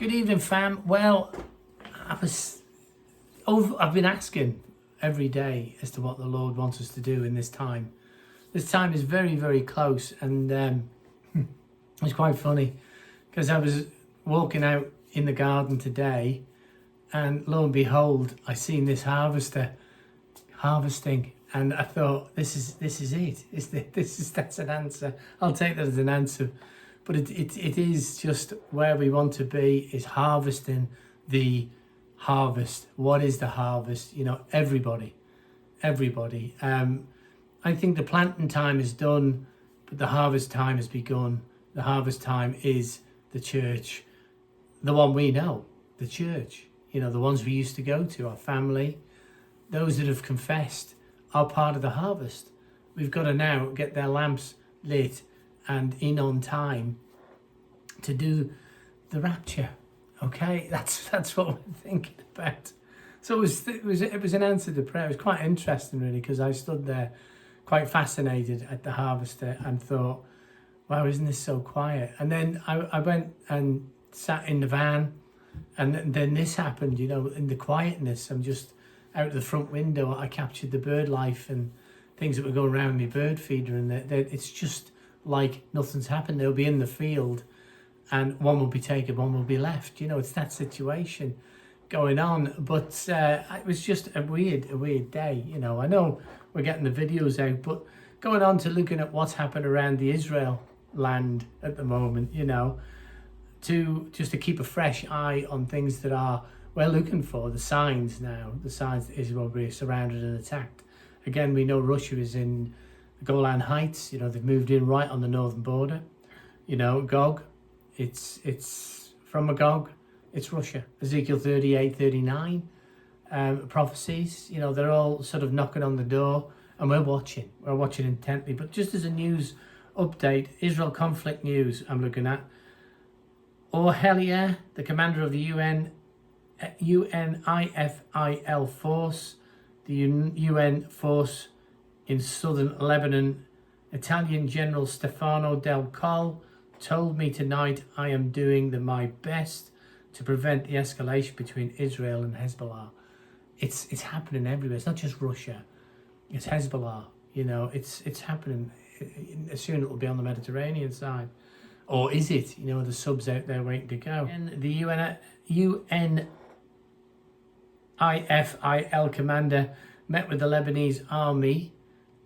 Good evening, fam. Well, I've been asking every day as to what the Lord wants us to do in this time. This time is very, very close, and it's quite funny because I was walking out in the garden today, and lo and behold, I seen this harvester harvesting, and I thought, this is it. That's an answer. I'll take that as an answer. But it is just where we want to be, is harvesting the harvest. What is the harvest? You know, everybody. I think the planting time is done, but the harvest time has begun. The harvest time is the church, the one we know, the church. You know, the ones we used to go to, our family, those that have confessed are part of the harvest. We've got to now get their lamps lit and in on time to do the rapture. Okay, that's what we're thinking about. So it was an answer to prayer. It was quite interesting, really, because I stood there quite fascinated at the harvester and thought, wow, isn't this so quiet? And then I went and sat in the van, and then this happened, you know, in the quietness. I'm just out the front window. I captured the bird life and things that were going around my bird feeder, and it's just like nothing's happened. They'll be in the field, and one will be taken, one will be left. You know, it's that situation going on. But it was just a weird day. You know, I know we're getting the videos out, but going on to looking at what's happened around the Israel land at the moment, you know, to keep a fresh eye on things that we're looking for, the signs now, the signs that Israel will be surrounded and attacked. Again, we know Russia is in the Golan Heights. You know, they've moved in right on the northern border. You know, Gog, it's from Magog, it's Russia. Ezekiel 38, 39, prophecies, you know, they're all sort of knocking on the door, and we're watching intently. But just as a news update, Israel conflict news I'm looking at. Orhelia, the commander of the UNIFIL force, the UN force in southern Lebanon, Italian General Stefano Del Col, told me tonight I am doing my best to prevent the escalation between Israel and Hezbollah. It's happening everywhere. It's not just Russia. It's Hezbollah. You know, it's happening. Soon it will be on the Mediterranean side. Or is it? You know, the subs out there waiting to go. And the UNIFIL commander met with the Lebanese army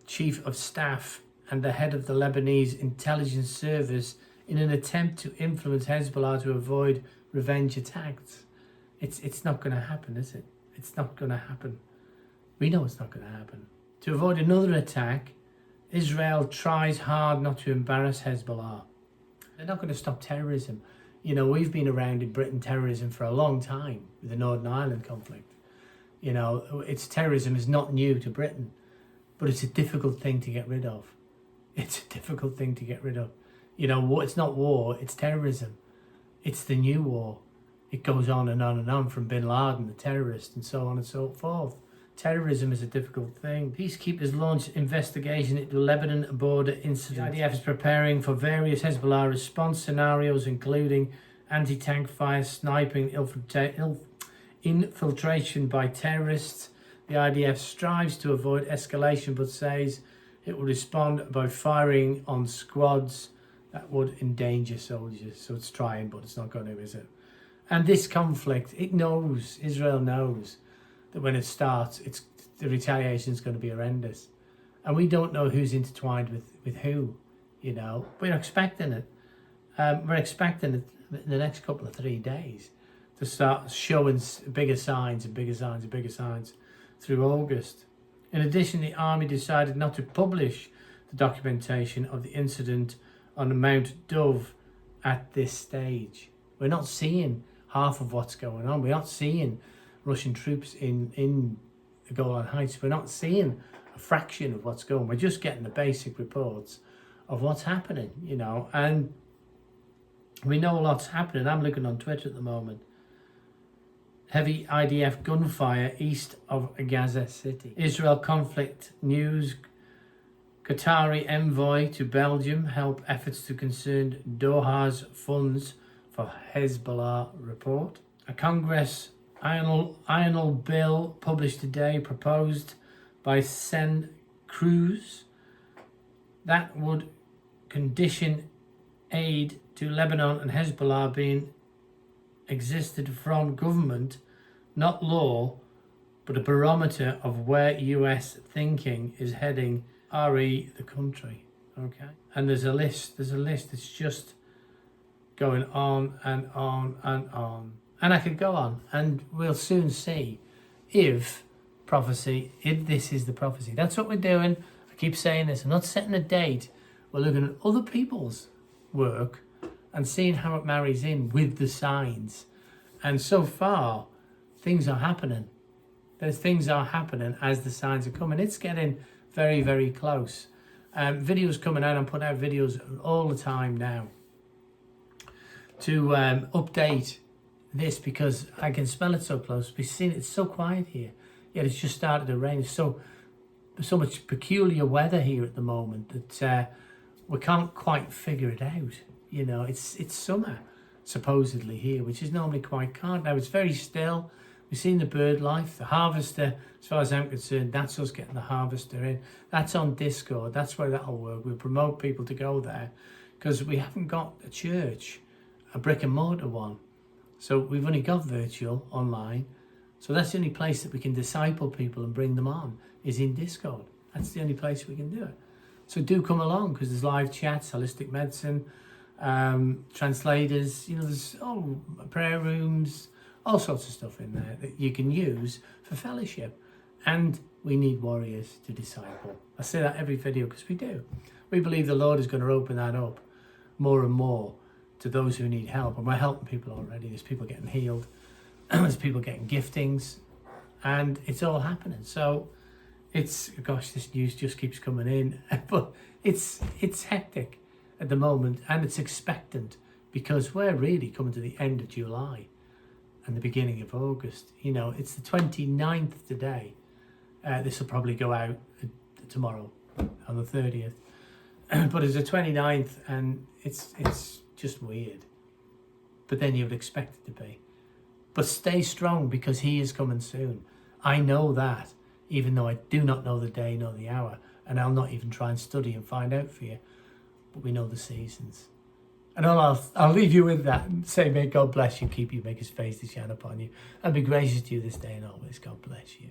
chief of staff and the head of the Lebanese intelligence service in an attempt to influence Hezbollah to avoid revenge attacks. It's not going to happen, is it? It's not going to happen. We know it's not going to happen. To avoid another attack, Israel tries hard not to embarrass Hezbollah. They're not going to stop terrorism. You know, we've been around in Britain terrorism for a long time with the Northern Ireland conflict. You know, terrorism is not new to Britain, but it's a difficult thing to get rid of. It's a difficult thing to get rid of. You know, it's not war, it's terrorism. It's the new war. It goes on and on and on, from Bin Laden, the terrorist, and so on and so forth. Terrorism is a difficult thing. Peacekeepers launched investigation into Lebanon border incident. The IDF is preparing for various Hezbollah response scenarios, including anti-tank fire, sniping, infiltration by terrorists. The IDF strives to avoid escalation, but says it will respond by firing on squads that would endanger soldiers. So it's trying, but it's not going to, is it? And this conflict, Israel knows that when it starts, the retaliation is going to be horrendous. And we don't know who's intertwined with who, you know. We're expecting it. We're expecting it in the next couple of 3 days to start showing bigger signs through August. In addition, the army decided not to publish the documentation of the incident on Mount Dove at this stage. We're not seeing half of what's going on. We're not seeing Russian troops in the Golan Heights. We're not seeing a fraction of what's going on. We're just getting the basic reports of what's happening, you know, and we know a lot's happening. I'm looking on Twitter at the moment. Heavy IDF gunfire east of Gaza City. Israel conflict news. Qatari envoy to Belgium help efforts to concern Doha's funds for Hezbollah report. A Congress Ironal bill published today proposed by Sen Cruz that would condition aid to Lebanon and Hezbollah being existed from government, not law, but a barometer of where US thinking is heading, re the country. Okay. And there's a list that's just going on and on and on. And I could go on, and we'll soon see if this is the prophecy. That's what we're doing. I keep saying this. I'm not setting a date. We're looking at other people's work and seeing how it marries in with the signs. And so far, things are happening. Things are happening as the signs are coming. It's getting very, very close. Videos coming out. I'm putting out videos all the time now to update this, because I can smell it so close. We've seen it's so quiet here. Yet it's just started to rain. It's so much peculiar weather here at the moment that we can't quite figure it out. You know, it's summer supposedly here, which is normally quite calm. Now it's very still. We've seen the bird life, the harvester. As far as I'm concerned, that's us getting the harvester in. That's on Discord. That's where that'll work. We'll promote people to go there because we haven't got a church, a brick and mortar one. So we've only got virtual online. So that's the only place that we can disciple people and bring them on is in Discord. That's the only place we can do it. So do come along, because there's live chats, holistic medicine, translators, you know, there's prayer rooms, all sorts of stuff in there that you can use for fellowship. And we need warriors to disciple. I say that every video because we do. We believe the Lord is going to open that up more and more to those who need help. And we're helping people already. There's people getting healed. There's people getting giftings. And it's all happening. So it's, gosh, this news just keeps coming in. But it's hectic at the moment. And it's expectant, because we're really coming to the end of July and the beginning of August. You know, it's the 29th today. This will probably go out tomorrow on the 30th. But it's the 29th, and it's just weird. But then you would expect it to be. But stay strong, because he is coming soon. I know that, even though I do not know the day nor the hour, and I'll not even try and study and find out for you. But we know the seasons. And I'll leave you with that and say, may God bless you, keep you, make his face to shine upon you, and be gracious to you this day and always. God bless you.